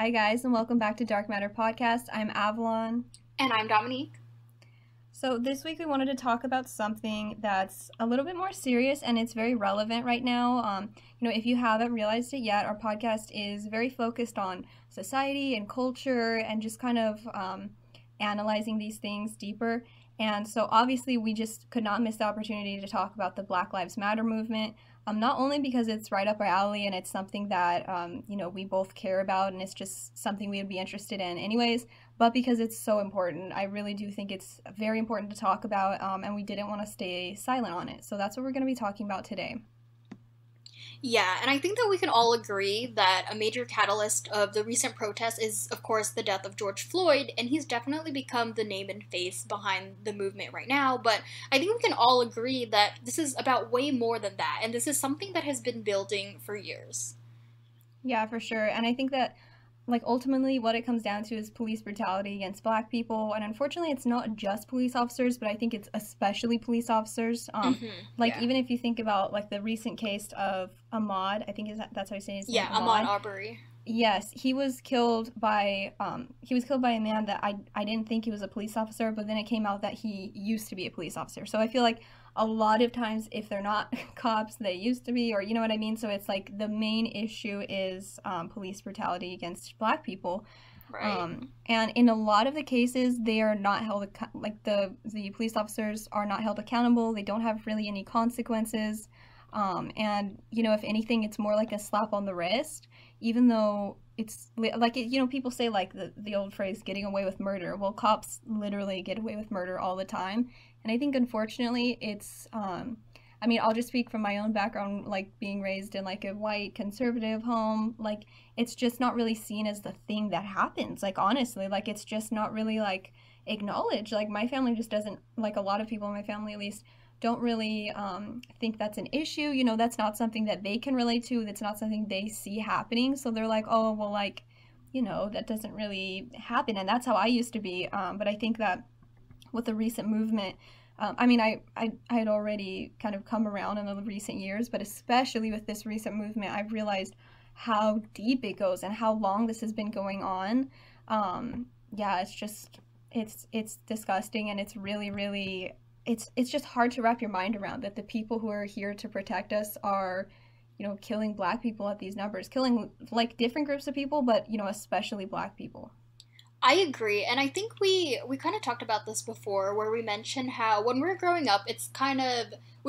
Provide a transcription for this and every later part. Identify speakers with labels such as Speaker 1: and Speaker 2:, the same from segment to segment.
Speaker 1: Hi, guys, and welcome back to Dark Matter Podcast. I'm Avalon.
Speaker 2: And I'm Dominique.
Speaker 1: So, this week we wanted to talk about something that's a little bit more serious and it's very relevant right now. If you haven't realized it yet, our podcast is very focused on society and culture and just kind of analyzing these things deeper. And so, obviously, we just could not miss the opportunity to talk about the Black Lives Matter movement. Not only because it's right up our alley and it's something that, we both care about and it's just something we would be interested in anyways, but because it's so important. I really do think it's very important to talk about, and we didn't want to stay silent on it. So that's what we're going to be talking about today.
Speaker 2: Yeah, and I think that we can all agree that a major catalyst of the recent protests is, of course, the death of George Floyd, and he's definitely become the name and face behind the movement right now. But I think we can all agree that this is about way more than that, and this is something that has been building for years.
Speaker 1: Yeah, for sure. And I think that ultimately what it comes down to is police brutality against black people, and unfortunately it's not just police officers, but I think it's especially police officers.
Speaker 2: Yeah.
Speaker 1: Even if you think about the recent case of Ahmaud, I think that's how you say his name.
Speaker 2: Yeah, Ahmaud Arbery.
Speaker 1: Yes, he was killed by a man that I didn't think he was a police officer, but then it came out that he used to be a police officer. So I feel like a lot of times if they're not cops, they used to be, or you know what I mean? So it's like the main issue is police brutality against black people.
Speaker 2: Right.
Speaker 1: And in a lot of the cases, they are not held, the police officers are not held accountable. They don't have really any consequences. If anything, it's more like a slap on the wrist, even though it's people say the old phrase, getting away with murder. Well, cops literally get away with murder all the time. And I think, unfortunately, I'll just speak from my own background, being raised in a white conservative home. It's just not really seen as the thing that happens. Honestly, it's just not really acknowledged. My family just doesn't, a lot of people in my family at least, don't really think that's an issue. That's not something that they can relate to. That's not something they see happening. So they're like, oh, well, that doesn't really happen. And that's how I used to be. But I think that with the recent movement, I had already kind of come around in the recent years, but especially with this recent movement, I've realized how deep it goes and how long this has been going on. It's disgusting, and it's really, really, it's just hard to wrap your mind around that the people who are here to protect us are, killing black people at these numbers, killing different groups of people, but especially black people.
Speaker 2: I agree, and I think we kind of talked about this before, where we mentioned how when we were growing up, we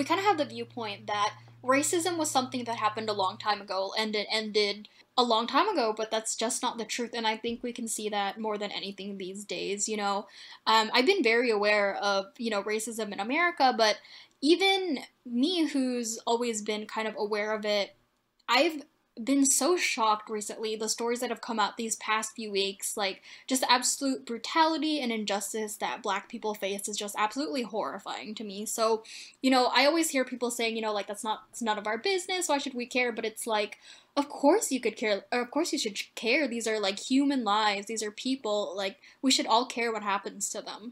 Speaker 2: kind of have the viewpoint that racism was something that happened a long time ago, and it ended a long time ago, but that's just not the truth, and I think we can see that more than anything these days. I've been very aware of racism in America, but even me, who's always been kind of aware of it, I've been so shocked recently, the stories that have come out these past few weeks, just the absolute brutality and injustice that black people face is just absolutely horrifying to me. So, I always hear people saying, it's none of our business, why should we care? But it's of course you could care, or of course you should care. These are human lives, these are people, we should all care what happens to them.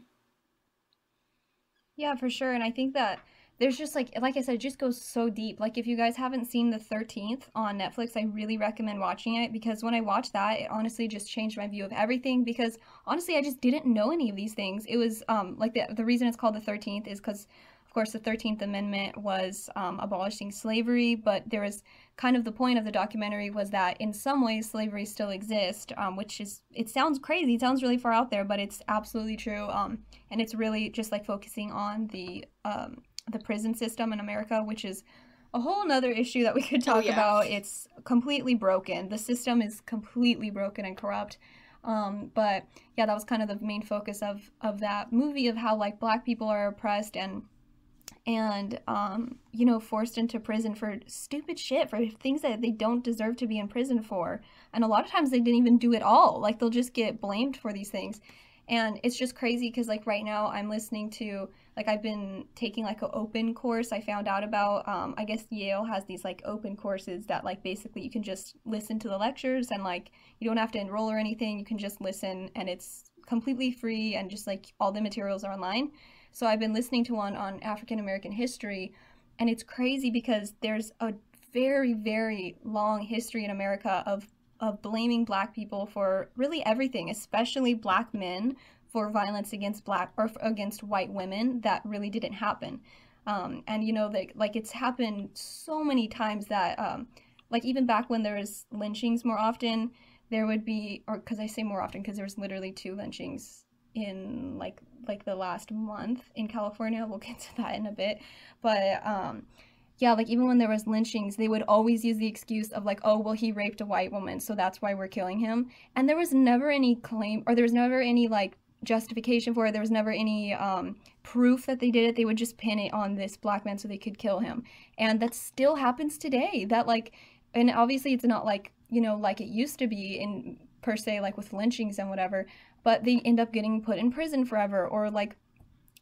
Speaker 1: Yeah, for sure. And I think that there's just like I said, it just goes so deep. If you guys haven't seen The 13th on Netflix, I really recommend watching it, because when I watched that, it honestly just changed my view of everything, because honestly I just didn't know any of these things. It was the reason it's called The 13th is because, of course, the 13th Amendment was abolishing slavery, but there was kind of the point of the documentary was that in some ways slavery still exists, which is, it sounds crazy, it sounds really far out there, but it's absolutely true. And it's really just focusing on the prison system in America, which is a whole nother issue that we could talk about. It's completely broken. The system is completely broken and corrupt. But yeah, that was kind of the main focus of that movie, of how black people are oppressed and forced into prison for stupid shit, for things that they don't deserve to be in prison for. And a lot of times they didn't even do it all. They'll just get blamed for these things. And it's just crazy because right now I'm listening to, I've been taking an open course I found out about. I guess Yale has these open courses that basically you can just listen to the lectures, and you don't have to enroll or anything. You can just listen, and it's completely free, and just all the materials are online. So I've been listening to one on African American history, and it's crazy because there's a very, very long history in America of of blaming black people for really everything, especially black men for violence against black or against white women that really didn't happen. And you know, like it's happened so many times that like even back when there was lynchings more often, there would be, or because I say more often because there was literally two lynchings in like the last month in California. We'll get to that in a bit, but yeah, like even when there was lynchings, they would always use the excuse of like, oh, well, he raped a white woman, so that's why we're killing him. And there was never any claim, or there was never any like justification for it. There was never any proof that they did it. They would just pin it on this black man so they could kill him. And that still happens today. That like, and obviously it's not like, you know, like it used to be in per se, like with lynchings and whatever, but they end up getting put in prison forever, or like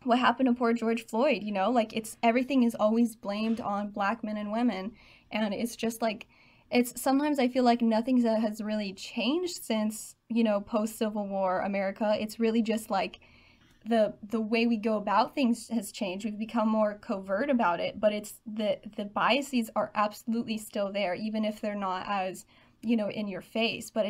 Speaker 1: what happened to poor George Floyd, you know, like it's everything is always blamed on black men and women. And it's just like, it's sometimes I feel like nothing has really changed since, you know, post Civil War America. It's really just like the way we go about things has changed. We've become more covert about it, but it's the biases are absolutely still there, even if they're not as, you know, in your face, but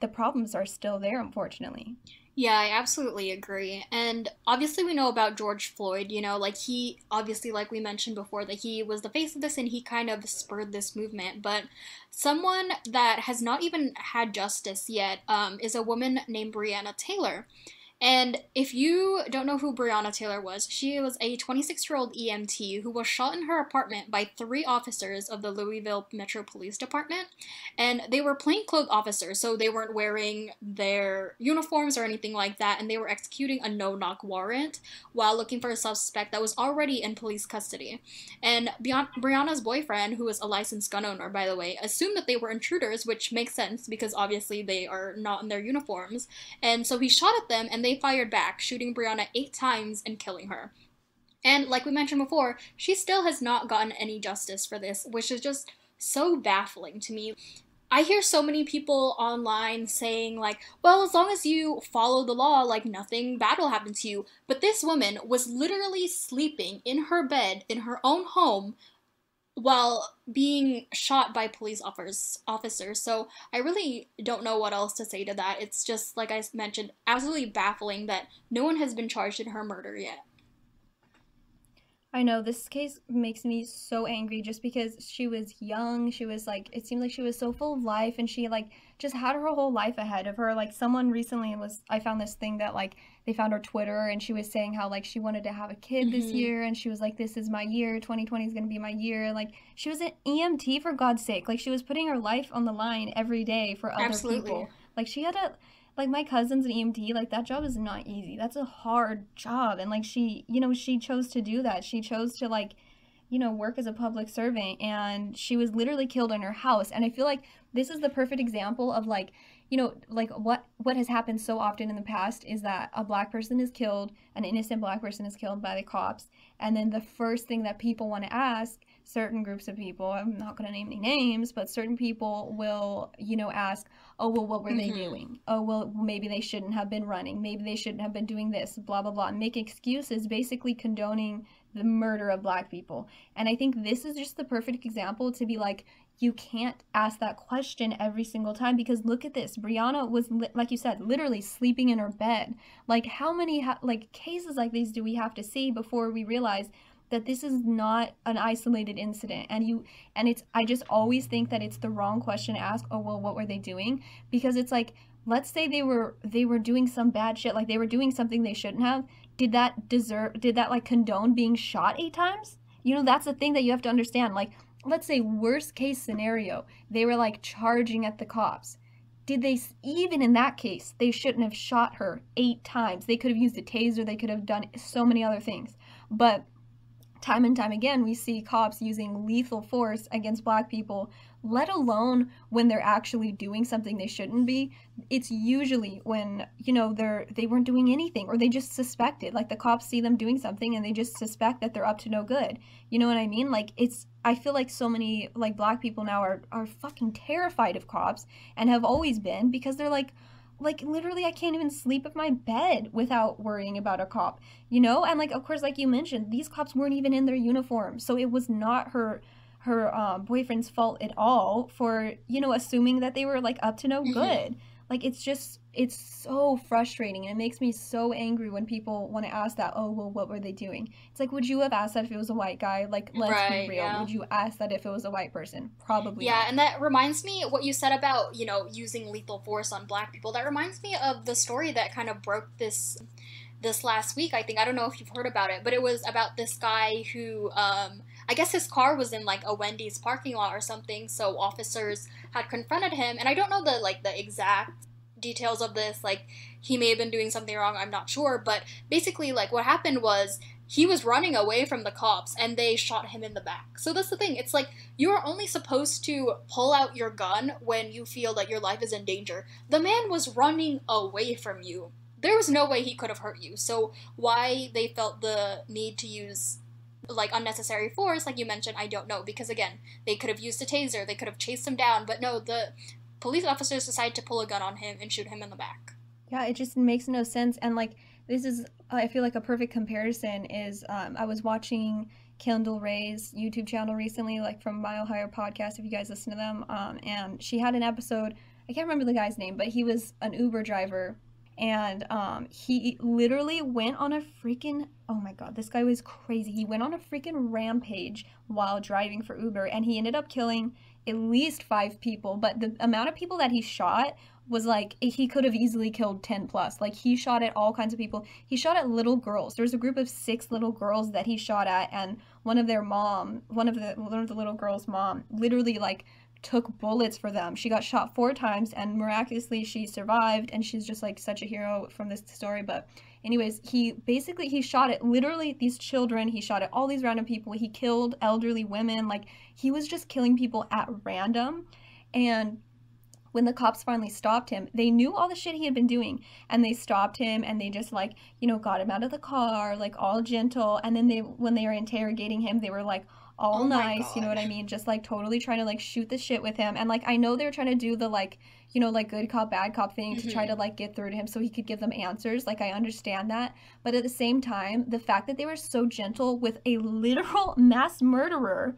Speaker 1: the problems are still there, unfortunately.
Speaker 2: Yeah, I absolutely agree. And obviously, we know about George Floyd, you know, like he, obviously, like we mentioned before, that he was the face of this and he kind of spurred this movement. But someone that has not even had justice yet is a woman named Brianna Taylor. And if you don't know who Brianna Taylor was, she was a 26-year-old EMT who was shot in her apartment by three officers of the Louisville Metro Police Department. And they were plainclothes officers, so they weren't wearing their uniforms or anything like that, and they were executing a no-knock warrant while looking for a suspect that was already in police custody. And Brianna's boyfriend, who was a licensed gun owner, by the way, assumed that they were intruders, which makes sense because obviously they are not in their uniforms. And so he shot at them, and they fired back, shooting Brianna 8 times and killing her. And like we mentioned before, she still has not gotten any justice for this, which is just so baffling to me. I hear so many people online saying, like, well, as long as you follow the law, like, nothing bad will happen to you. But this woman was literally sleeping in her bed in her own home while being shot by officers. So I really don't know what else to say to that. It's just, like I mentioned, absolutely baffling that no one has been charged in her murder yet.
Speaker 1: I know this case makes me so angry just because she was young. She was like, it seemed like she was so full of life and she like just had her whole life ahead of her. Like someone recently I found this thing that like they found her Twitter and she was saying how like she wanted to have a kid this
Speaker 2: Mm-hmm.
Speaker 1: year and she was like, this is my year. 2020 is going to be my year. Like she was an EMT for God's sake. Like she was putting her life on the line every day for other
Speaker 2: Absolutely.
Speaker 1: people. Like she had a like my cousin's an EMT, like that job is not easy. That's a hard job. And like she, you know, she chose to do that. She chose to like, you know, work as a public servant and she was literally killed in her house. And I feel like this is the perfect example of like, you know, like what has happened so often in the past is that a black person is killed, an innocent black person is killed by the cops, and then the first thing that people want to ask certain groups of people, I'm not going to name any names, but certain people will, you know, ask, oh, well, what were they
Speaker 2: Mm-hmm.
Speaker 1: doing? Oh, well, maybe they shouldn't have been running. Maybe they shouldn't have been doing this, blah, blah, blah. Make excuses, basically condoning the murder of black people. And I think this is just the perfect example to be like, you can't ask that question every single time because look at this. Brianna was, like you said, literally sleeping in her bed. Like, how many like cases like these do we have to see before we realize that this is not an isolated incident? And it's, I just always think that it's the wrong question to ask. Oh, well, what were they doing? Because it's like, let's say they were doing some bad shit, like they were doing something they shouldn't have. Did that like condone being shot 8 times? You know, that's the thing that you have to understand. Like, let's say worst case scenario, they were like charging at the cops. Did they, even in that case, they shouldn't have shot her 8 times. They could have used a taser, they could have done so many other things. But time and time again, we see cops using lethal force against black people, let alone when they're actually doing something they shouldn't be. It's usually when, you know, they weren't doing anything or they just suspected. Like the cops see them doing something and they just suspect that they're up to no good. You know what I mean? Like it's, I feel like so many like black people now are fucking terrified of cops and have always been because they're like literally I can't even sleep in my bed without worrying about a cop, you know? And like of course like you mentioned, these cops weren't even in their uniform. So it was not her her boyfriend's fault at all for, you know, assuming that they were like up to no
Speaker 2: Mm-hmm.
Speaker 1: good. Like it's so frustrating, and it makes me so angry when people want to ask that, oh, well, what were they doing? It's like, would you have asked that if it was a white guy? Like, let's be
Speaker 2: Right,
Speaker 1: real.
Speaker 2: yeah.
Speaker 1: Would you ask that if it was a white person? Probably
Speaker 2: Yeah,
Speaker 1: not.
Speaker 2: and that reminds me what you said about, using lethal force on black people. That reminds me of the story that kind of broke this last week, I think. I don't know if you've heard about it, but it was about this guy who I guess his car was in like a Wendy's parking lot or something, so officers had confronted him, and I don't know the exact details of this, like he may have been doing something wrong, I'm not sure, but basically like what happened was he was running away from the cops and they shot him in the back. So that's the thing. It's like you are only supposed to pull out your gun when you feel that your life is in danger. The man was running away from you. There was no way he could have hurt you. So why they felt the need to use like unnecessary force, like you mentioned, I don't know. Because again, they could have used a taser, they could have chased him down, but no, the police officers decided to pull a gun on him and shoot him in the back.
Speaker 1: Yeah, it just makes no sense. And like, this is, I feel like a perfect comparison is I was watching Kendall Ray's YouTube channel recently, like from Mile Higher Podcast, if you guys listen to them. And she had an episode, I can't remember the guy's name, but he was an Uber driver. And he literally went on a freaking, oh my God, this guy was crazy. He went on a freaking rampage while driving for Uber, and he ended up killing at least 5 people. But the amount of people that he shot was like he could have easily killed 10 plus. Like he shot at all kinds of people. He shot at little girls. There was a group of 6 little girls that he shot at, and one of the little girls' mom literally like took bullets for them. She got shot 4 times, and miraculously she survived, and she's just like such a hero from this story. But anyways, he shot at literally these children, he shot at all these random people, he killed elderly women, like he was just killing people at random. And when the cops finally stopped him, they knew all the shit he had been doing, and they stopped him, and they just like, got him out of the car, like all gentle. And then when they were interrogating him, they were like all
Speaker 2: Oh my
Speaker 1: nice, you know
Speaker 2: god.
Speaker 1: what I mean? Just like totally trying to like shoot the shit with him. And like I know they're trying to do the like, like good cop, bad cop thing to try
Speaker 2: Mm-hmm.
Speaker 1: to like get through to him so he could give them answers. Like I understand that. But at the same time, the fact that they were so gentle with a literal mass murderer,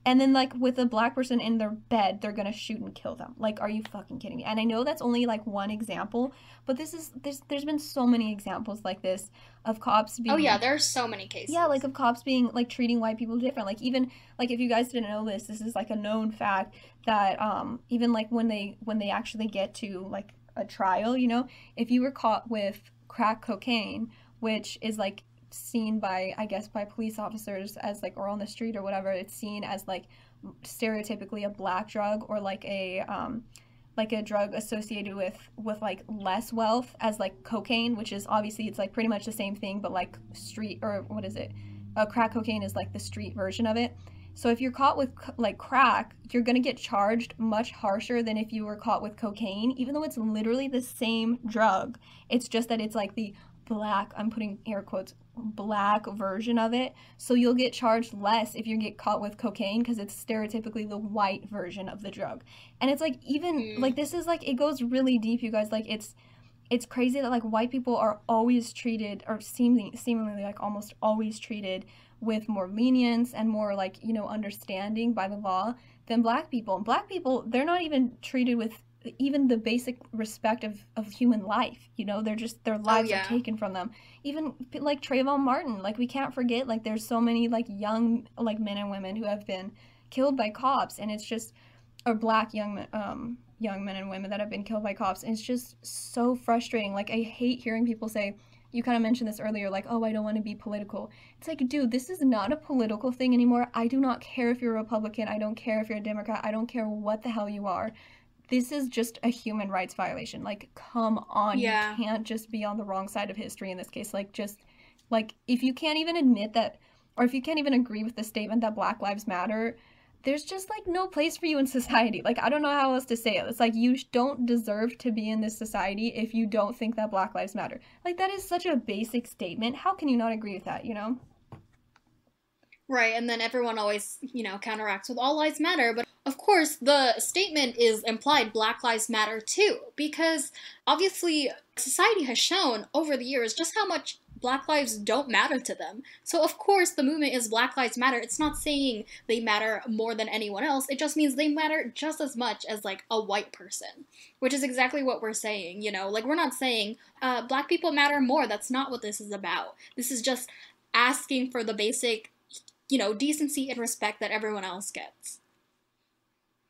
Speaker 1: and then like with a black person in their bed, they're gonna shoot and kill them. Like, are you fucking kidding me? And I know that's only like one example, but there's been so many examples like this of cops
Speaker 2: Oh yeah,
Speaker 1: being,
Speaker 2: there's so many
Speaker 1: yeah, like
Speaker 2: cases.
Speaker 1: of cops being like treating white people different. Like even like if you guys didn't know this, this is like a known fact that even like when they actually get to like a trial, if you were caught with crack cocaine, which is like seen by, I guess, by police officers as like, or on the street or whatever, it's seen as like stereotypically a black drug, or like a drug associated with like less wealth, as like cocaine, which is obviously it's like pretty much the same thing, but like street, or what is it, crack cocaine is like the street version of it. So if you're caught with like crack, you're going to get charged much harsher than if you were caught with cocaine, even though it's literally the same drug. It's just that it's like the black, I'm putting air quotes, black version of it. So you'll get charged less if you get caught with cocaine, because it's stereotypically the white version of the drug. And it's like, even
Speaker 2: Mm.
Speaker 1: like, this is like, it goes really deep, you guys. Like it's crazy that like white people are always treated, or seemingly like almost always treated with more lenience and more like, understanding by the law than black people. And black people, they're not even treated with even the basic respect of human life. They're just, their
Speaker 2: Oh
Speaker 1: lives are
Speaker 2: yeah.
Speaker 1: taken from them. Even like Trayvon Martin, like we can't forget, like there's so many like young like men and women who have been killed by cops, and it's just, or black young men and women that have been killed by cops, and it's just so frustrating. Like I hate hearing people say, you kind of mentioned this earlier, like, oh, I don't want to be political. It's like, dude, this is not a political thing anymore. I do not care if you're a Republican, I don't care if you're a Democrat, I don't care what the hell you are. This is just a human rights violation. Like, come on, you
Speaker 2: Yeah.
Speaker 1: can't just be on the wrong side of history in this case. Like, just like, if you can't even admit that, or if you can't even agree with the statement that Black Lives Matter, there's just like no place for you in society. Like, I don't know how else to say it. It's like, you don't deserve to be in this society if you don't think that Black Lives Matter. Like, that is such a basic statement. How can you not agree with that?
Speaker 2: Right, and then everyone always, counteracts with all lives matter, but of course the statement is implied Black Lives Matter too, because obviously society has shown over the years just how much Black lives don't matter to them. So of course the movement is Black Lives Matter. It's not saying they matter more than anyone else. It just means they matter just as much as like a white person, which is exactly what we're saying. Like we're not saying Black people matter more. That's not what this is about. This is just asking for the basic, decency and respect that everyone else gets.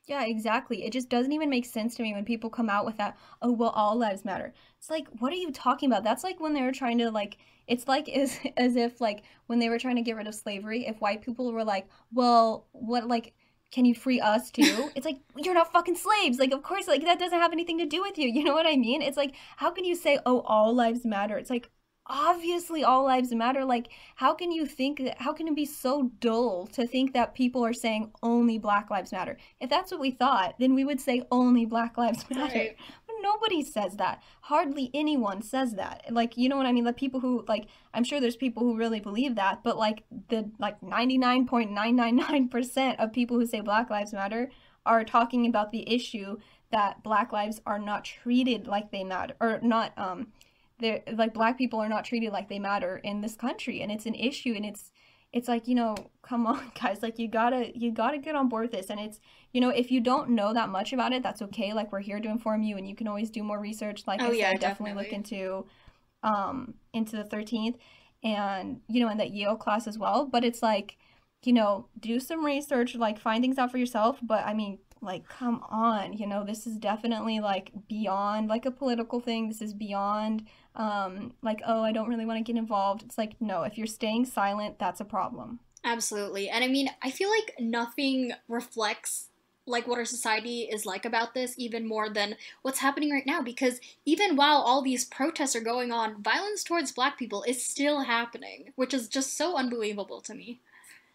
Speaker 1: Yeah, exactly. It just doesn't even make sense to me when people come out with that, oh, well, all lives matter. It's like, what are you talking about? That's like when they were trying to like, it's like as if like when they were trying to get rid of slavery, if white people were like, well, what like can you free us too? It's like you're not fucking slaves. Like of course like that doesn't have anything to do with you. You know what I mean? It's like how can you say, "Oh, all lives matter?" It's like obviously all lives matter. Like how can you think that, how can it be so dull to think that people are saying only Black lives matter? If that's what we thought, then we would say only Black lives matter.
Speaker 2: Right.
Speaker 1: But nobody says that. Hardly anyone says that. Like, you know what I mean? Like people who like I'm sure there's people who really believe that, but like the like 99.999% of people who say Black lives matter are talking about the issue that Black lives are not treated like they matter, or not they're like Black people are not treated like they matter in this country, and it's an issue, and it's like, come on, guys, like you gotta get on board with this. And it's, if you don't know that much about it, that's okay. Like we're here to inform you, and you can always do more research. Like
Speaker 2: Oh
Speaker 1: I
Speaker 2: yeah,
Speaker 1: said, definitely look
Speaker 2: definitely.
Speaker 1: into the 13th, and in that Yale class as well. But it's like, do some research, like find things out for yourself. But I mean, like, come on, this is definitely like beyond like a political thing. This is beyond like, oh, I don't really want to get involved. It's like, no, if you're staying silent, that's a problem.
Speaker 2: Absolutely. And I mean, I feel like nothing reflects like what our society is like about this even more than what's happening right now, because even while all these protests are going on, violence towards Black people is still happening, which is just so unbelievable to me.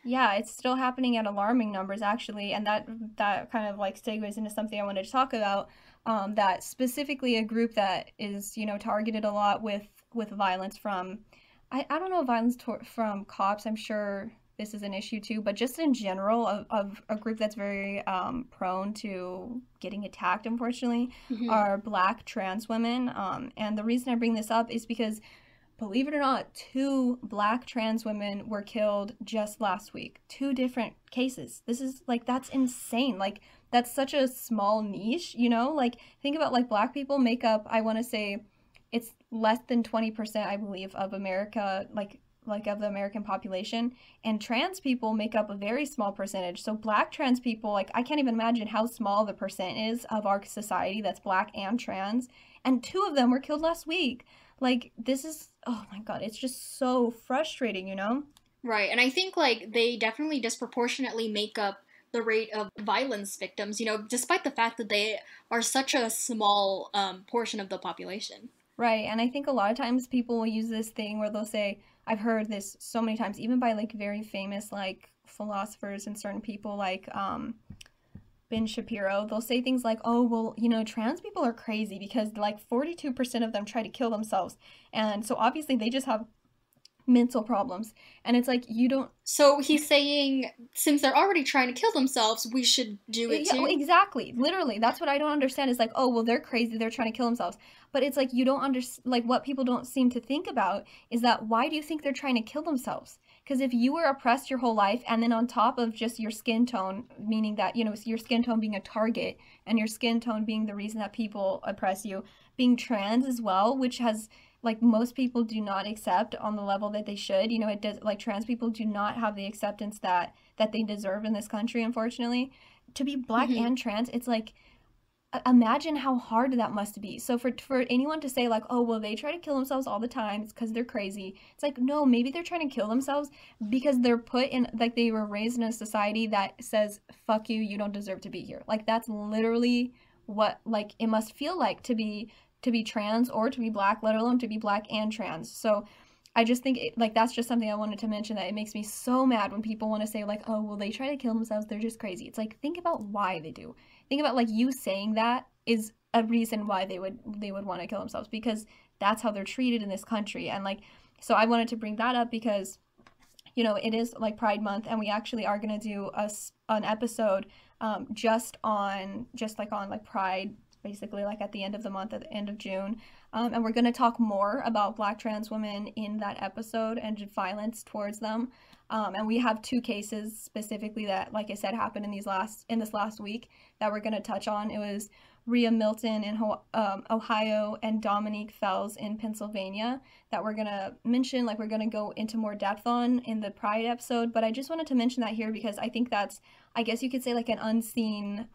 Speaker 1: Yeah, it's still happening at alarming numbers actually, and that kind of like segues into something I wanted to talk about. That specifically a group that is targeted a lot with violence from, I don't know, from cops. I'm sure this is an issue too, but just in general of a group that's very prone to getting attacked, unfortunately,
Speaker 2: Hmm.
Speaker 1: are Black trans women. And the reason I bring this up is because, believe it or not, two Black trans women were killed just last week. Two different cases. This is like, that's insane. Like, that's such a small niche. Like, think about like Black people make up, I want to say, it's less than 20%, I believe, of America, like of the American population. And trans people make up a very small percentage. So Black trans people, like, I can't even imagine how small the percent is of our society that's Black and trans. And two of them were killed last week. Like, this is, oh my God, it's just so frustrating?
Speaker 2: Right. And I think like they definitely disproportionately make up the rate of violence victims, despite the fact that they are such a small portion of the population.
Speaker 1: Right. And I think a lot of times people will use this thing where they'll say, I've heard this so many times, even by like very famous like philosophers and certain people like Ben Shapiro, they'll say things like, oh, well, trans people are crazy because like 42% of them try to kill themselves. And so obviously they just have mental problems. And it's like, you don't.
Speaker 2: So he's saying since they're already trying to kill themselves, we should do it
Speaker 1: Yeah, well,
Speaker 2: too.
Speaker 1: exactly. Literally, that's what I don't understand. Is like, oh, well, they're crazy. They're trying to kill themselves. But it's like you don't understand. Like, what people don't seem to think about is that why do you think they're trying to kill themselves? Because if you were oppressed your whole life, and then on top of just your skin tone, meaning that your skin tone being a target, and your skin tone being the reason that people oppress you, being trans as well, which has like most people do not accept on the level that they should. It does, like, trans people do not have the acceptance that they deserve in this country, unfortunately. To be Black
Speaker 2: Hmm.
Speaker 1: and trans, it's like, imagine how hard that must be. So for anyone to say like, oh, well, they try to kill themselves all the time, it's because they're crazy. It's like, no, maybe they're trying to kill themselves because they're put in, like, they were raised in a society that says, fuck you, you don't deserve to be here. Like, that's literally what, like, it must feel like to be trans or to be Black, let alone to be Black and trans. So I just think like that's just something I wanted to mention, that it makes me so mad when people want to say like, oh, well, they try to kill themselves, they're just crazy. It's like, think about why they do. Think about, like, you saying that is a reason why they would want to kill themselves, because that's how they're treated in this country. And like, so I wanted to bring that up because it is like Pride Month, and we actually are gonna do an episode just like on like Pride basically like at the end of the month, at the end of June. And we're going to talk more about Black trans women in that episode and violence towards them. And we have two cases specifically that, like I said, happened in this last week that we're going to touch on. It was Rhea Milton in Ohio and Dominique Fells in Pennsylvania that we're going to mention, like we're going to go into more depth on in the Pride episode. But I just wanted to mention that here because I think that's, I guess you could say, like an unseen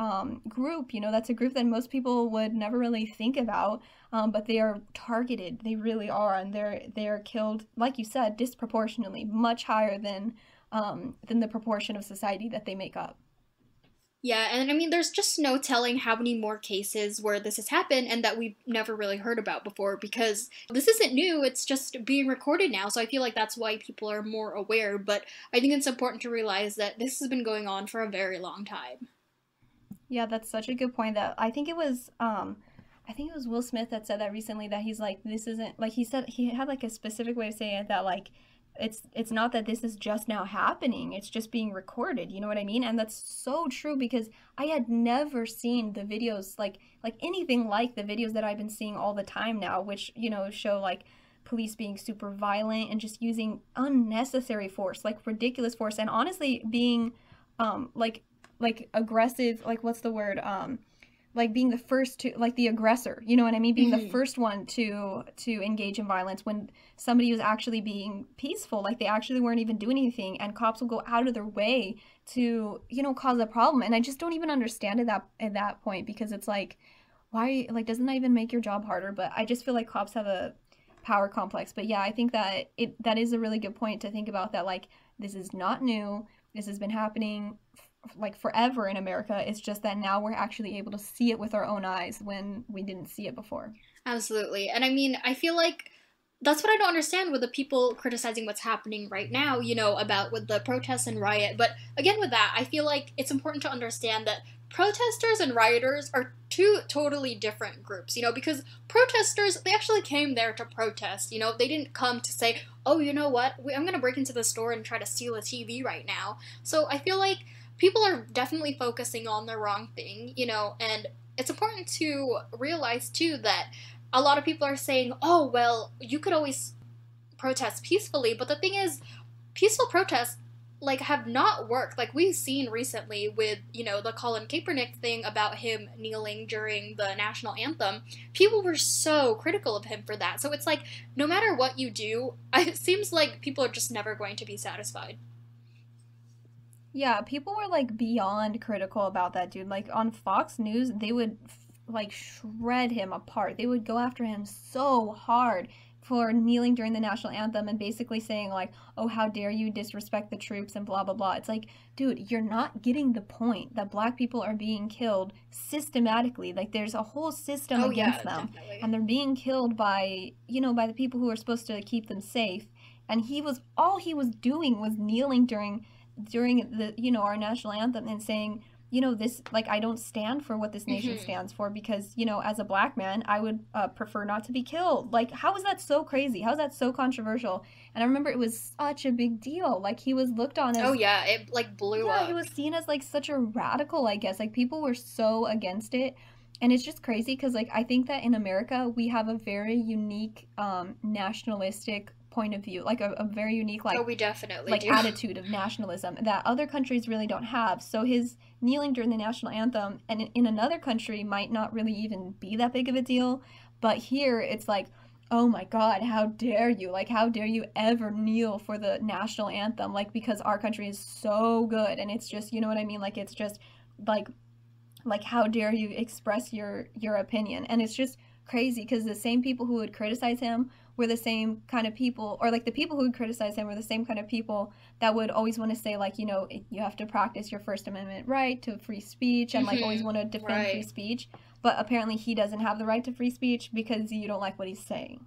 Speaker 1: group. You know, that's a group that most people would never really think about, but they are targeted. They really are, and they're killed, like you said, disproportionately, much higher than the proportion of society that they make up.
Speaker 2: Yeah, and I mean, there's just no telling how many more cases where this has happened and that we've never really heard about before because this isn't new, it's just being recorded now, so I feel like that's why people are more aware, but I think it's important to realize that this has been going on for a very long time.
Speaker 1: Yeah, that's such a good point. That I think it was Will Smith that said that recently that he's like, this isn't, like he said, he had like a specific way of saying it that like it's not that this is just now happening, it's just being recorded, you know what I mean? And that's so true because I had never seen the videos like anything like the videos that I've been seeing all the time now, which, you know, show like police being super violent and just using unnecessary force, like ridiculous force, and honestly being like aggressive, like what's the word, like being the first to, like the aggressor, you know what I mean, being the first one to engage in violence when somebody was actually being peaceful, like they actually weren't even doing anything, and cops will go out of their way to, you know, cause a problem. And I just don't even understand it at that point because it's like, why, like, doesn't that even make your job harder? But I just feel like cops have a power complex. But yeah, I think that that is a really good point to think about, that like this is not new, this has been happening like forever in America. It's just that now we're actually able to see it with our own eyes when we didn't see it before.
Speaker 2: Absolutely. And I mean, I feel like that's what I don't understand with the people criticizing what's happening right now, you know, about with the protests and riot. But again, with that, I feel like it's important to understand that protesters and rioters are two totally different groups, you know, because protesters, they actually came there to protest, you know, they didn't come to say, oh, you know what, I'm going to break into the store and try to steal a TV right now. So I feel like people are definitely focusing on the wrong thing, you know, and it's important to realize too that a lot of people are saying, oh, well, you could always protest peacefully, but the thing is, peaceful protests, like, have not worked. Like, we've seen recently with, you know, the Colin Kaepernick thing about him kneeling during the national anthem, people were so critical of him for that. So it's like, no matter what you do, it seems like people are just never going to be satisfied.
Speaker 1: Yeah, people were like beyond critical about that dude. Like on Fox News, they would like shred him apart. They would go after him so hard for kneeling during the national anthem and basically saying like, "Oh, how dare you disrespect the troops," and blah blah blah. It's like, dude, you're not getting the point that black people are being killed systematically. Like there's a whole system
Speaker 2: Oh,
Speaker 1: against
Speaker 2: yeah,
Speaker 1: them,
Speaker 2: definitely.
Speaker 1: and they're being killed by, you know, by the people who are supposed to keep them safe. And all he was doing was kneeling during the, you know, our national anthem and saying, you know, this, like, I don't stand for what this nation
Speaker 2: Hmm.
Speaker 1: stands for because, you know, as a black man I would prefer not to be killed. Like, how is that so crazy? How is that so controversial? And I remember it was such a big deal. Like, he was looked on
Speaker 2: Oh,
Speaker 1: as,
Speaker 2: yeah, it, like, blew
Speaker 1: yeah, he
Speaker 2: up.
Speaker 1: was seen as like such a radical, I guess. Like, people were so against it. And it's just crazy because, like, I think that in America we have a very unique nationalistic point of view, like a very unique
Speaker 2: Oh, we definitely
Speaker 1: like
Speaker 2: do.
Speaker 1: attitude of nationalism that other countries really don't have. So his kneeling during the national anthem and in another country might not really even be that big of a deal, but here it's like, oh my god, how dare you, like how dare you ever kneel for the national anthem, like because our country is so good. And it's just, you know what I mean, like it's just like how dare you express your opinion. And it's just crazy because the same people who would criticize him were the same kind of people, or like the people who would criticize him were the same kind of people that would always want to say like, you know, you have to practice your First Amendment right to free speech, and like always
Speaker 2: Hmm.
Speaker 1: want to defend free
Speaker 2: Right.
Speaker 1: speech. But apparently he doesn't have the right to free speech because you don't like what he's saying.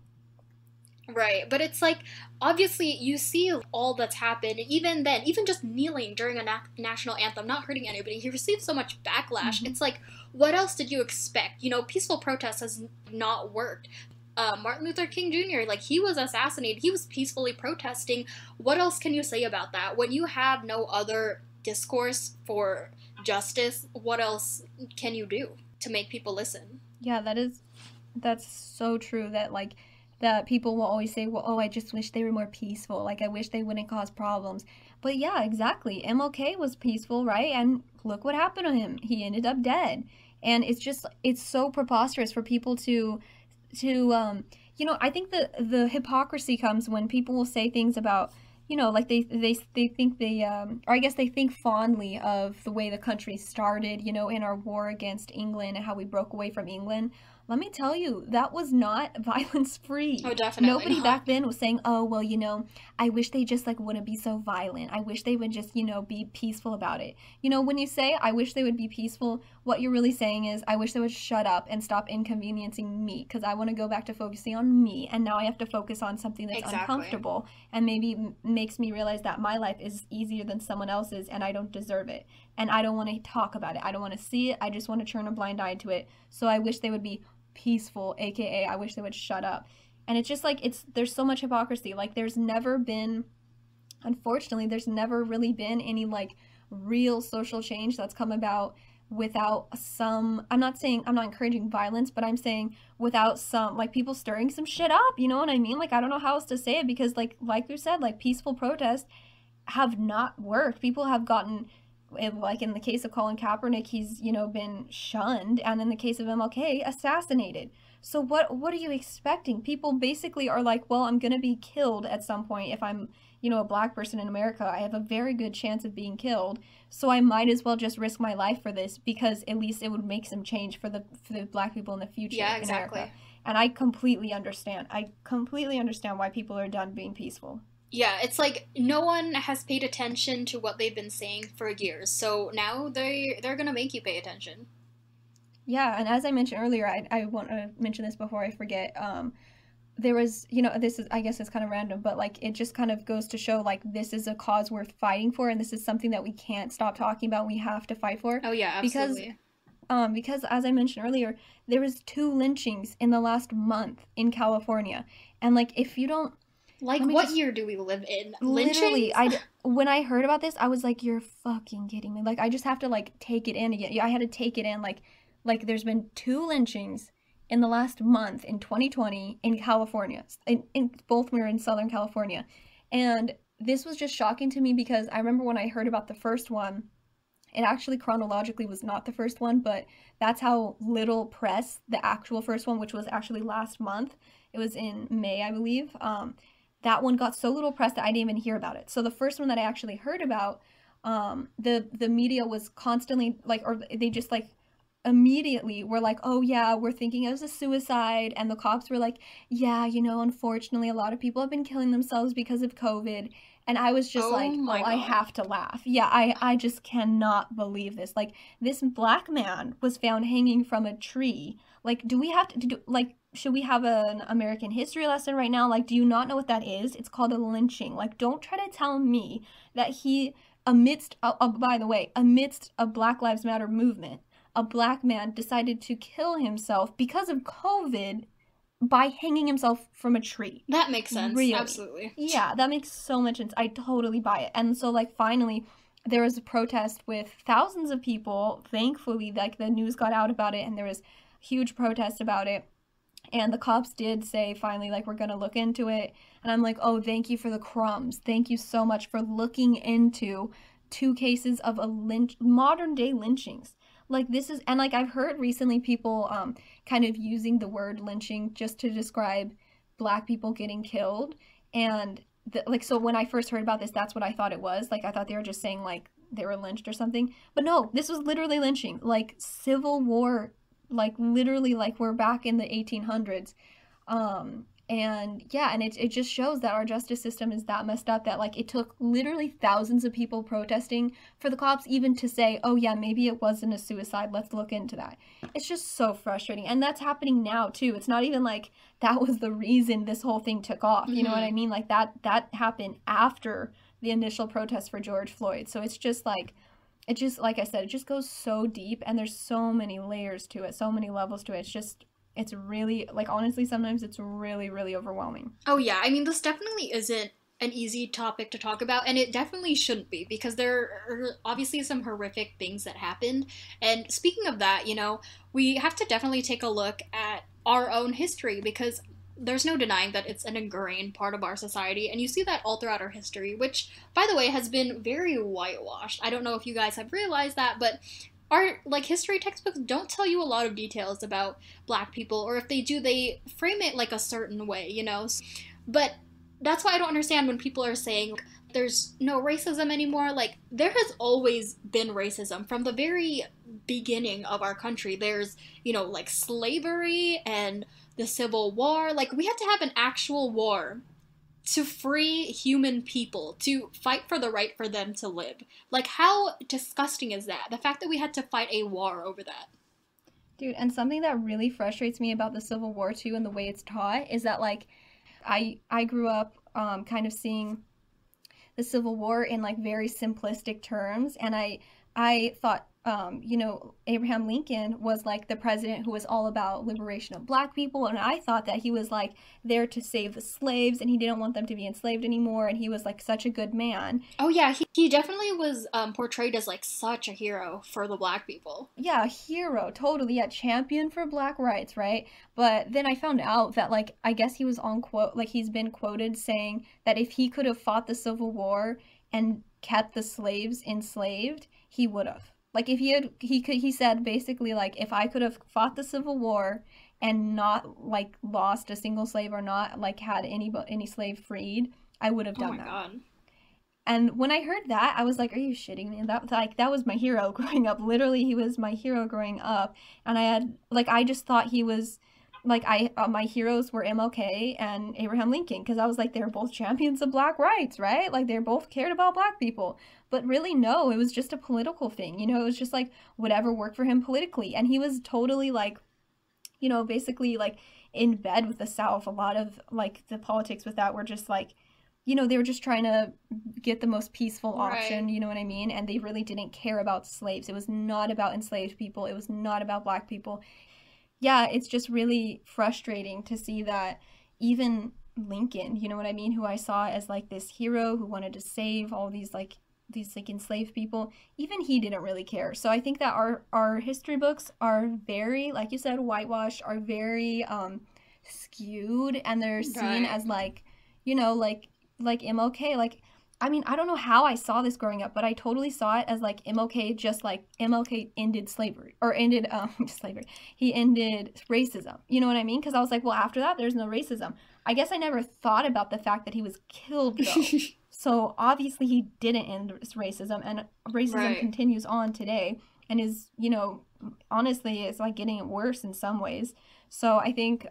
Speaker 2: Right, but it's like obviously you see all that's happened. Even then, even just kneeling during a national anthem, not hurting anybody, he received so much backlash.
Speaker 1: Hmm.
Speaker 2: It's like, what else did you expect? You know, peaceful protest has not worked. Martin Luther King Jr., like he was assassinated, he was peacefully protesting. What else can you say about that? When you have no other discourse for justice, what else can you do to make people listen?
Speaker 1: Yeah, that's so true that that people will always say, well, oh, I just wish they were more peaceful. Like I wish they wouldn't cause problems. But yeah, exactly. MLK was peaceful, right? And look what happened to him. He ended up dead. And it's so preposterous for people to I think the hypocrisy comes when people will say things about like they think or I guess they think fondly of the way the country started, in our war against England and how we broke away from England. Let me tell you, that was not violence free.
Speaker 2: Oh, definitely
Speaker 1: Nobody
Speaker 2: not.
Speaker 1: back then was saying, oh well, I wish they just like wouldn't be so violent. I wish they would just be peaceful about it. When you say I wish they would be peaceful, what you're really saying is I wish they would shut up and stop inconveniencing me, because I want to go back to focusing on me, and now I have to focus on something that's
Speaker 2: Exactly.
Speaker 1: uncomfortable and maybe makes me realize that my life is easier than someone else's and I don't deserve it. And I don't want to talk about it. I don't want to see it. I just want to turn a blind eye to it. So I wish they would be peaceful, aka I wish they would shut up. And it's just like there's so much hypocrisy. Like there's never been, unfortunately, there's never really been any like real social change that's come about without some, I'm not encouraging violence, but I'm saying without some like people stirring some shit up, you know what I mean? Like I don't know how else to say it, because like you said, like peaceful protests have not worked. People have gotten, like in the case of Colin Kaepernick, he's been shunned, and in the case of MLK, assassinated. So what are you expecting? People basically are like, well, I'm gonna be killed at some point if I'm a black person in America. I have a very good chance of being killed, so I might as well just risk my life for this, because at least it would make some change for the black people in the future
Speaker 2: Yeah,
Speaker 1: in America.
Speaker 2: exactly.
Speaker 1: And I completely understand. I completely understand why people are done being peaceful.
Speaker 2: Yeah, it's like no one has paid attention to what they've been saying for years. So now they're gonna make you pay attention.
Speaker 1: Yeah, and as I mentioned earlier, I want to mention this before I forget. There was, this is, I guess it's kind of random, but like it just kind of goes to show like this is a cause worth fighting for, and this is something that we can't stop talking about. We have to fight for,
Speaker 2: Oh yeah,
Speaker 1: because
Speaker 2: absolutely.
Speaker 1: as I mentioned earlier, there was two lynchings in the last month in California, and like if you don't,
Speaker 2: Like
Speaker 1: let me
Speaker 2: what
Speaker 1: just
Speaker 2: year do we live in?
Speaker 1: literally,
Speaker 2: Lynchings?
Speaker 1: when I heard about this, I was like, you're fucking kidding me. Like I just have to like take it in again. Yeah, I had to take it in. Like there's been two lynchings in the last month in 2020 in California. In both we were in Southern California, and this was just shocking to me, because I remember when I heard about the first one, it actually chronologically was not the first one, but that's how little press the actual first one, which was actually last month. It was in May, I believe. That one got so little press that I didn't even hear about it. So the first one that I actually heard about, the media was constantly like, or they just like immediately were like, oh yeah, we're thinking it was a suicide, and the cops were like, yeah, unfortunately a lot of people have been killing themselves because of COVID. And I was just
Speaker 2: Oh
Speaker 1: like,
Speaker 2: my
Speaker 1: oh, I
Speaker 2: god.
Speaker 1: have to laugh. Yeah, I just cannot believe this. Like this black man was found hanging from a tree. Like do we have to do, like, should we have an American history lesson right now? Like, do you not know what that is? It's called a lynching. Like, don't try to tell me that he, by the way, amidst a Black Lives Matter movement, a black man decided to kill himself because of COVID by hanging himself from a tree.
Speaker 2: That makes sense.
Speaker 1: Really?
Speaker 2: Absolutely.
Speaker 1: Yeah, that makes so much sense. I totally buy it. And so, like, finally, there was a protest with thousands of people. Thankfully, like, the news got out about it, and there was huge protest about it. And the cops did say finally, like, we're gonna look into it. And I'm like, oh, thank you for the crumbs. Thank you so much for looking into two cases of modern day lynchings. Like this is, and like I've heard recently people kind of using the word lynching just to describe black people getting killed. And like, so when I first heard about this, that's what I thought it was. Like I thought they were just saying like they were lynched or something. But no, this was literally lynching, like Civil War, like literally like we're back in the 1800s. And yeah, and it just shows that our justice system is that messed up, that like it took literally thousands of people protesting for the cops even to say, oh yeah, maybe it wasn't a suicide, let's look into that. It's just so frustrating, and that's happening now too. It's not even like that was the reason this whole thing took off, you know what I
Speaker 2: Hmm.
Speaker 1: mean? Like that happened after the initial protest for George Floyd. So it's just like, it just, like I said, it just goes so deep, and there's so many layers to it, so many levels to it. It's just, it's really, like, honestly, sometimes it's really, really overwhelming.
Speaker 2: Oh yeah, I mean this definitely isn't an easy topic to talk about, and it definitely shouldn't be because there are obviously some horrific things that happened. And speaking of that, we have to definitely take a look at our own history because there's no denying that it's an ingrained part of our society, and you see that all throughout our history, which, by the way, has been very whitewashed. I don't know if you guys have realized that, but our like history textbooks don't tell you a lot of details about black people, or if they do, they frame it like a certain way. But that's why I don't understand when people are saying there's no racism anymore. Like, there has always been racism from the very beginning of our country. There's, like slavery and the Civil War. Like, we had to have an actual war to free human people, to fight for the right for them to live. Like, how disgusting is that? The fact that we had to fight a war over that.
Speaker 1: Dude, and something that really frustrates me about the Civil War too and the way it's taught is that like I grew up kind of seeing the Civil War in like very simplistic terms, and I thought Abraham Lincoln was like the president who was all about liberation of black people, and I thought that he was like there to save the slaves and he didn't want them to be enslaved anymore, and he was like such a good man.
Speaker 2: Oh yeah, he definitely was portrayed as like such a hero for the black people.
Speaker 1: Yeah, hero, totally, yeah, champion for black rights, right? But then I found out that like I guess he was on quote like he's been quoted saying that if he could have fought the Civil War and kept the slaves enslaved, he would have. Like if he said basically like if I could have fought the Civil War and not like lost a single slave or not like had any slave freed, I would have
Speaker 2: Oh
Speaker 1: done
Speaker 2: my
Speaker 1: that.
Speaker 2: god.
Speaker 1: And when I heard that, I was like, "Are you shitting me?" That was my hero growing up. Literally, he was my hero growing up, and I just thought he was like my heroes were MLK and Abraham Lincoln because I was like they're both champions of black rights, right? Like they're both cared about black people. But really, no, it was just a political thing. It was just like whatever worked for him politically, and he was totally like basically like in bed with the South. A lot of like the politics with that were just like they were just trying to get the most peaceful
Speaker 2: Right.
Speaker 1: option, you know what I mean? And they really didn't care about slaves. It was not about enslaved people. It was not about black people. Yeah, it's just really frustrating to see that even Lincoln, you know what I mean, who I saw as like this hero who wanted to save all these like enslaved people, even he didn't really care. So I think that our history books are very, like you said, whitewashed, are very skewed, and they're seen
Speaker 2: Right.
Speaker 1: as like, like MLK, like I mean, I don't know how I saw this growing up, but I totally saw it as like MLK, just like MLK ended slavery or ended slavery. He ended racism. You know what I mean? Because I was like, well, after that, there's no racism. I guess I never thought about the fact that he was killed though. So obviously he didn't end racism, and racism
Speaker 2: Right.
Speaker 1: continues on today and is, honestly, it's like getting worse in some ways. So I think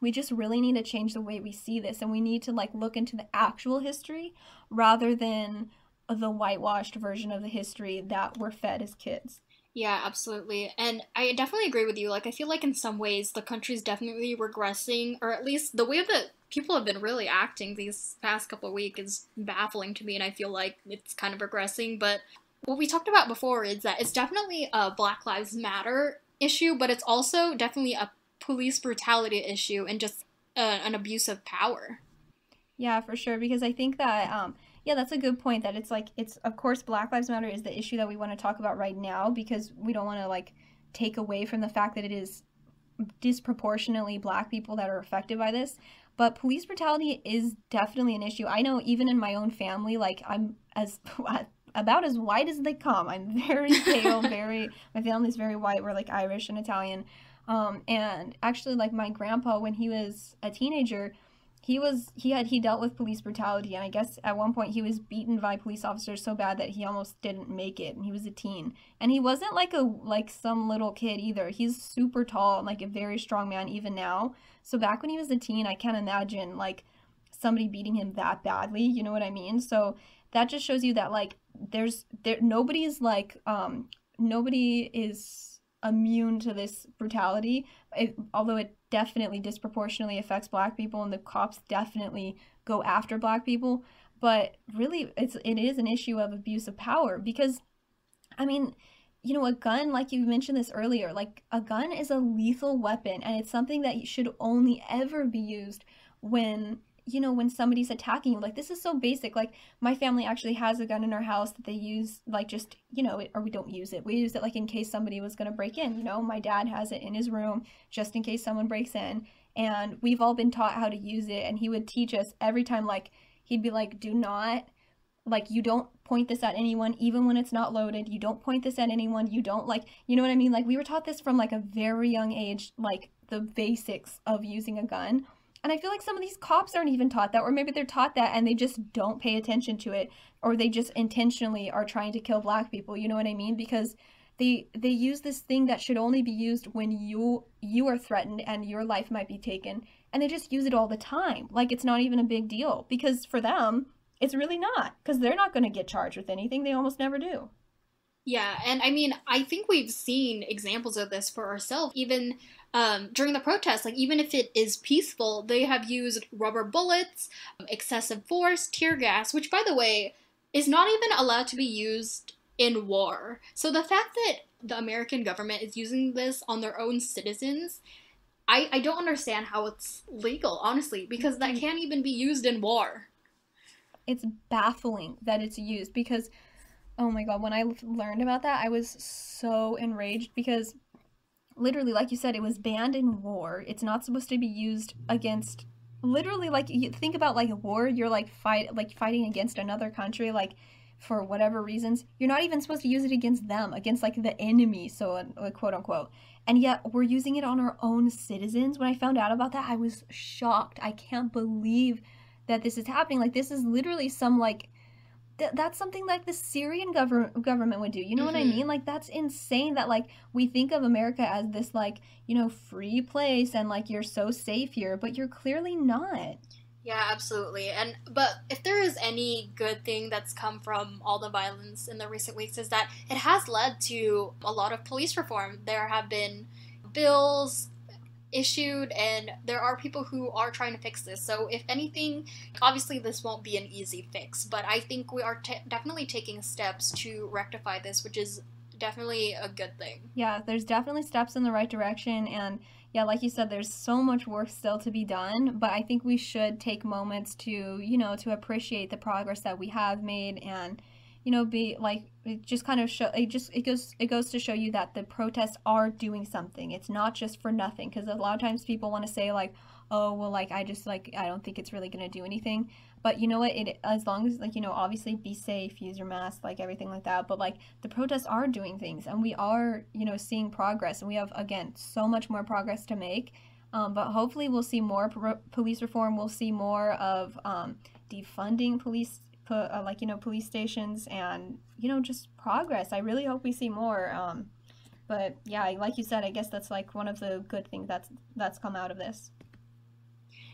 Speaker 1: we just really need to change the way we see this, and we need to like look into the actual history rather than the whitewashed version of the history that we're fed as kids.
Speaker 2: Yeah, absolutely. And I definitely agree with you. Like, I feel like in some ways the country's definitely regressing, or at least the way that people have been really acting these past couple of weeks is baffling to me, and I feel like it's kind of regressing. But what we talked about before is that it's definitely a Black Lives Matter issue, but it's also definitely a police brutality issue and just an abuse of power.
Speaker 1: Yeah, for sure. Because I think that, yeah, that's a good point. That it's like, it's, of course, Black Lives Matter is the issue that we want to talk about right now because we don't want to like take away from the fact that it is disproportionately black people that are affected by this. But police brutality is definitely an issue. I know even in my own family, like I'm as about as white as they come. I'm very pale, my family's very white. We're like Irish and Italian. And actually like my grandpa when he was a teenager, he dealt with police brutality, and I guess at one point he was beaten by police officers so bad that he almost didn't make it, and he was a teen. And he wasn't like some little kid either. He's super tall and like a very strong man even now. So back when he was a teen, I can't imagine like somebody beating him that badly, you know what I mean? So that just shows you that like nobody's like nobody is immune to this brutality, although it definitely disproportionately affects black people and the cops definitely go after black people. But really it is an issue of abuse of power because I mean, a gun, like you mentioned this earlier, like a gun is a lethal weapon, and it's something that should only ever be used when when somebody's attacking you. Like, this is so basic. Like, my family actually has a gun in our house that they use, like, just, or we don't use it. We use it, like, in case somebody was going to break in. My dad has it in his room just in case someone breaks in. And we've all been taught how to use it. And he would teach us every time, like, he'd be like, do not, like, you don't point this at anyone even when it's not loaded. You don't point this at anyone. You don't, like, you know what I mean? Like, we were taught this from, like, a very young age, like, the basics of using a gun. And I feel like some of these cops aren't even taught that, or maybe they're taught that and they just don't pay attention to it, or they just intentionally are trying to kill black people. You know what I mean? Because they use this thing that should only be used when you are threatened and your life might be taken, and they just use it all the time. Like, it's not even a big deal, because for them it's really not, because they're not going to get charged with anything. They almost never do.
Speaker 2: Yeah, and I mean, I think we've seen examples of this for ourselves, even during the protests. Like, even if it is peaceful, they have used rubber bullets, excessive force, tear gas, which, by the way, is not even allowed to be used in war. So the fact that the American government is using this on their own citizens, I don't understand how it's legal, honestly, because that can't even be used in war.
Speaker 1: It's baffling that it's used, because oh my god, when I learned about that, I was so enraged, because literally, like you said, it was banned in war. It's not supposed to be used against, literally, like, you think about, like, a war, you're like fighting against another country, like, for whatever reasons. You're not even supposed to use it against them, against, like, the enemy, so, like, quote unquote. And yet we're using it on our own citizens. When I found out about that, I was shocked. I can't believe that this is happening. Like, this is literally some, like, that's something like the Syrian government would do. You know what I
Speaker 2: Mm-hmm.
Speaker 1: mean? Like, that's insane that, like, we think of America as this, like, free place, and, like, you're so safe here, but you're clearly not.
Speaker 2: Yeah, absolutely. And but if there is any good thing that's come from all the violence in the recent weeks, is that it has led to a lot of police reform. There have been bills issued, and there are people who are trying to fix this. So if anything, obviously this won't be an easy fix, but I think we are definitely taking steps to rectify this, which is definitely a good thing.
Speaker 1: Yeah, there's definitely steps in the right direction, and yeah, like you said, there's so much work still to be done, but I think we should take moments to, to appreciate the progress that we have made, and be like, it just kind of show it goes to show you that the protests are doing something. It's not just for nothing, because a lot of times people want to say, like, oh, well, like, I just, like, I don't think it's really going to do anything. But you know what, it, as long as, like, obviously be safe, use your mask, like, everything like that, but, like, the protests are doing things, and we are, seeing progress, and we have, again, so much more progress to make. But hopefully we'll see more police reform. We'll see more of defunding police, like, police stations, and just progress. I really hope we see more. But yeah, like you said, I guess that's, like, one of the good things that's come out of this.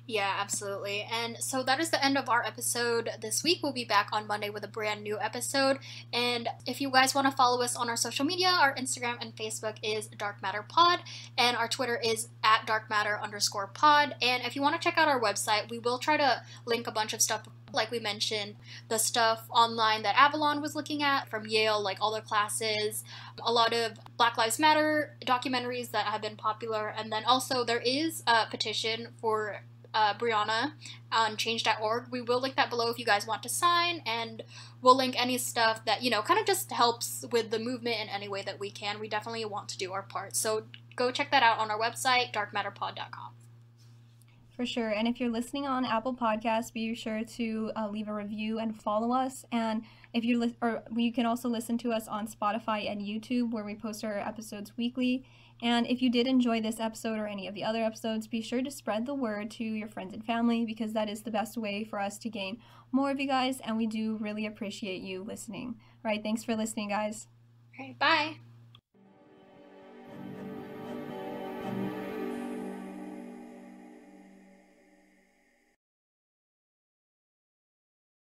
Speaker 2: Yeah, absolutely. And so that is the end of our episode this week. We'll be back on Monday with a brand new episode. And if you guys want to follow us on our social media, our Instagram and Facebook is Dark Matter Pod, and our Twitter is at darkmatter_pod. And if you want to check out our website, we will try to link a bunch of stuff. Like we mentioned, the stuff online that Avalon was looking at from Yale, like all their classes, a lot of Black Lives Matter documentaries that have been popular, and then also there is a petition for Brianna on change.org. We will link that below if you guys want to sign, and we'll link any stuff that, kind of just helps with the movement in any way that we can. We definitely want to do our part. So go check that out on our website, darkmatterpod.com.
Speaker 1: For sure. And if you're listening on Apple Podcasts, be sure to leave a review and follow us. And if or you can also listen to us on Spotify and YouTube, where we post our episodes weekly. And if you did enjoy this episode or any of the other episodes, be sure to spread the word to your friends and family, because that is the best way for us to gain more of you guys. And we do really appreciate you listening. All right. Thanks for listening, guys.
Speaker 2: Okay, bye.